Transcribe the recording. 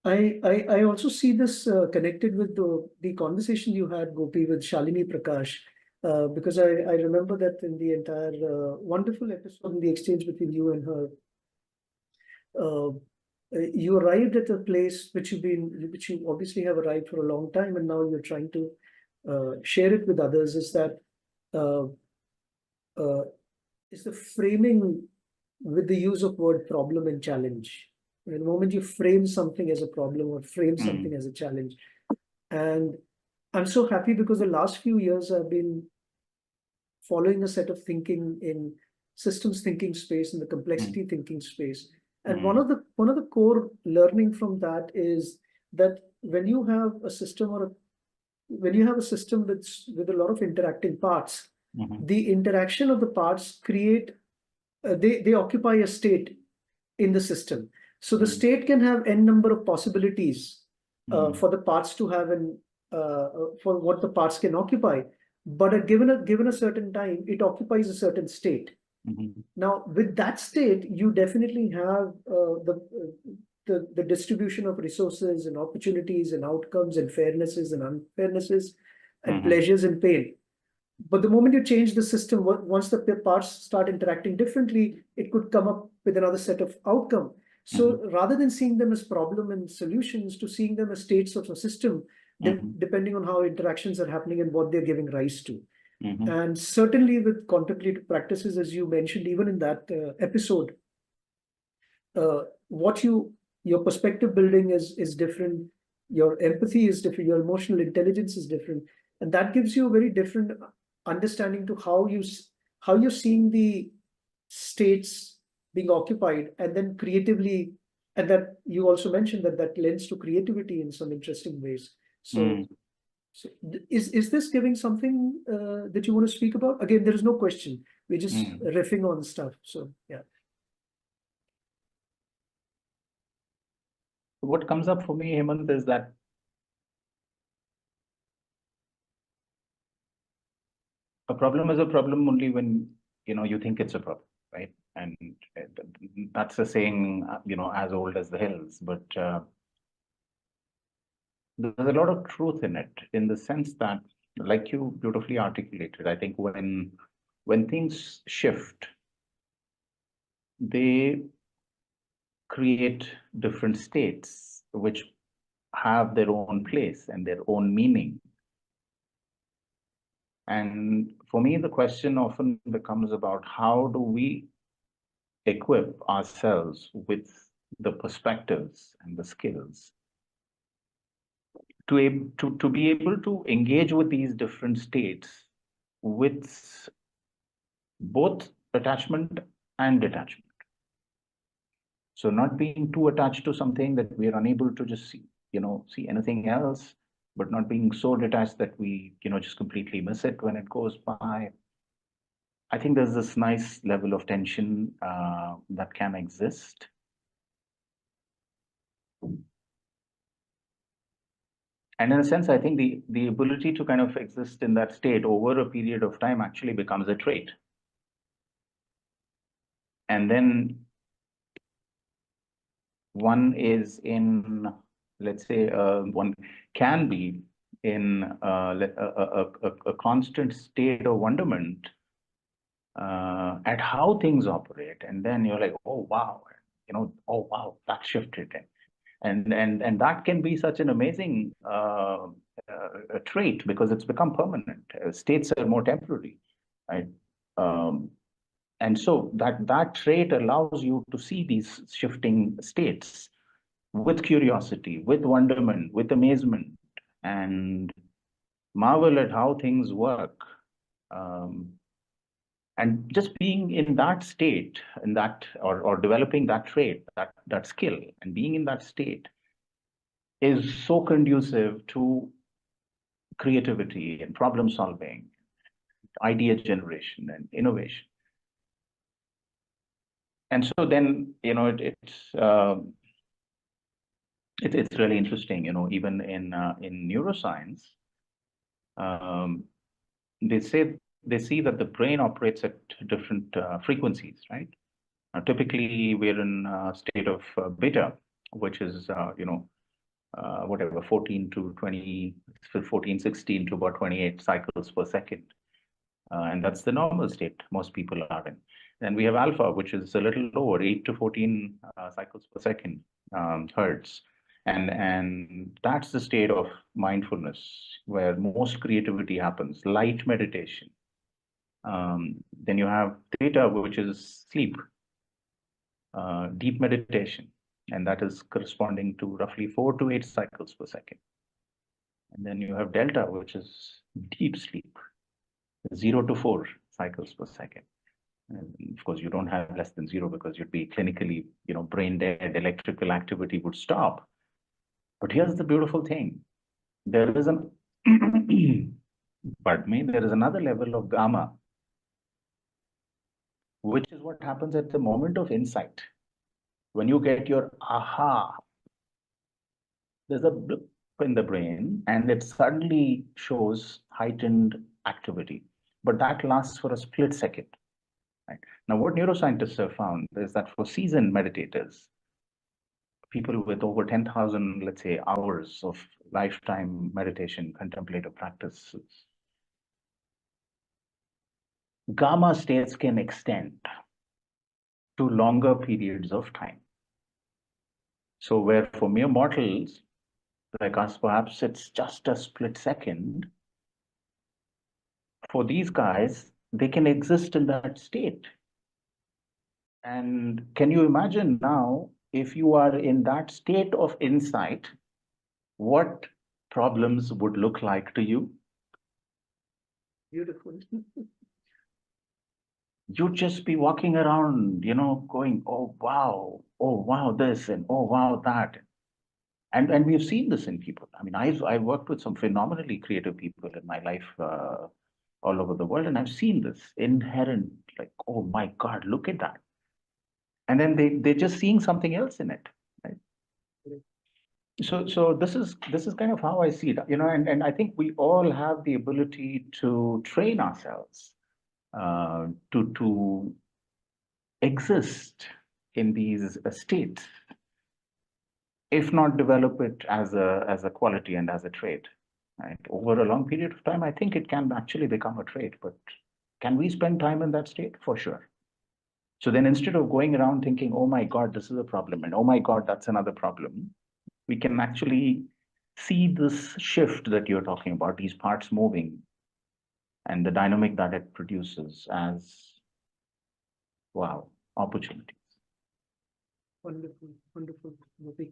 I also see this connected with the conversation you had, Gopi, with Shalini Prakash, because I remember that in the entire wonderful episode in the exchange between you and her, uh, you arrived at a place which which you obviously have arrived for a long time, and now you're trying to share it with others. Uh, uh, is the framing with the use of word problem and challenge. The moment you frame something as a problem or frame something as a challenge, and I'm so happy because the last few years I've been following a set of thinking in systems thinking space and the complexity thinking space. And one of the core learning from that is that when you have a system when you have a system with a lot of interacting parts, the interaction of the parts create they occupy a state in the system. So the state can have n number of possibilities for the parts to have for what the parts can occupy. But given a certain time, it occupies a certain state. Now, with that state, you definitely have the distribution of resources and opportunities and outcomes and fairnesses and unfairnesses and pleasures and pain. But the moment you change the system, once the parts start interacting differently, it could come up with another set of outcome. So rather than seeing them as problem and solutions, to seeing them as states of a system, depending on how interactions are happening and what they're giving rise to. And certainly with contemplative practices, as you mentioned, even in that episode, your perspective building is different, your empathy is different, your emotional intelligence is different, and that gives you a very different understanding to how you're seeing the states being occupied, and then creatively, and that you also mentioned that lends to creativity in some interesting ways. So is this giving something that you want to speak about? Again, there is no question. We're just riffing on stuff. So yeah. What comes up for me, Hemant, is that a problem is a problem only when you think it's a problem, right? And that's a saying as old as the hills. But there's a lot of truth in it, in the sense that, like you beautifully articulated, I think when things shift, they create different states which have their own place and their own meaning. And for me, the question often becomes about how do we equip ourselves with the perspectives and the skills to be able to engage with these different states with both attachment and detachment. So not being too attached to something that we are unable to just see anything else, but not being so detached that we, just completely miss it when it goes by. I think there's this nice level of tension that can exist. And in a sense, I think the ability to kind of exist in that state over a period of time actually becomes a trait. And then one is in, let's say, one can be in a constant state of wonderment at how things operate. And then you're like, oh, wow, oh, wow, that shifted. And that can be such an amazing trait because it's become permanent. States are more temporary, right? And so that trait allows you to see these shifting states with curiosity, with wonderment, with amazement, and marvel at how things work. And just being in that state, in that or developing that trait, that skill, and being in that state is so conducive to creativity and problem solving, idea generation and innovation. And so then, it's really interesting, even in neuroscience, they see that the brain operates at different frequencies, right? Typically, we're in a state of beta, which is, whatever, 14 to 20, 14, 16 to about 28 cycles per second. And that's the normal state most people are in. And we have alpha, which is a little lower, 8 to 14 cycles per second, hertz. And that's the state of mindfulness where most creativity happens, light meditation. Then you have theta, which is sleep, deep meditation, and that is corresponding to roughly 4 to 8 cycles per second. And then you have delta, which is deep sleep, 0 to 4 cycles per second. And of course, you don't have less than 0 because you'd be clinically, brain dead, electrical activity would stop. But here's the beautiful thing. There is an, pardon me, there is another level of gamma, which is what happens at the moment of insight. When you get your aha, there's a blip in the brain and it suddenly shows heightened activity. But that lasts for a split second. Right? Now, what neuroscientists have found is that for seasoned meditators, people with over 10,000, let's say, hours of lifetime meditation, contemplative practices, gamma states can extend to longer periods of time. So where for mere mortals, like us, perhaps it's just a split second, for these guys, they can exist in that state. And can you imagine now, if you are in that state of insight, what problems would look like to you? Beautiful. You'd just be walking around, going, oh wow, this, and oh wow, that. And we've seen this in people. I mean, I've worked with some phenomenally creative people in my life all over the world, and I've seen this inherent, like, oh my God, look at that. And then they're just seeing something else in it, right? So this is kind of how I see it, and I think we all have the ability to train ourselves to exist in these states, if not develop it as a quality and as a trait. Right? Over a long period of time, I think it can actually become a trait, but can we spend time in that state? For sure. So then instead of going around thinking, oh my God, this is a problem, and oh my God, that's another problem, we can actually see this shift that you're talking about, these parts moving, and the dynamic that it produces as, wow, opportunities. Wonderful, wonderful, Gopi.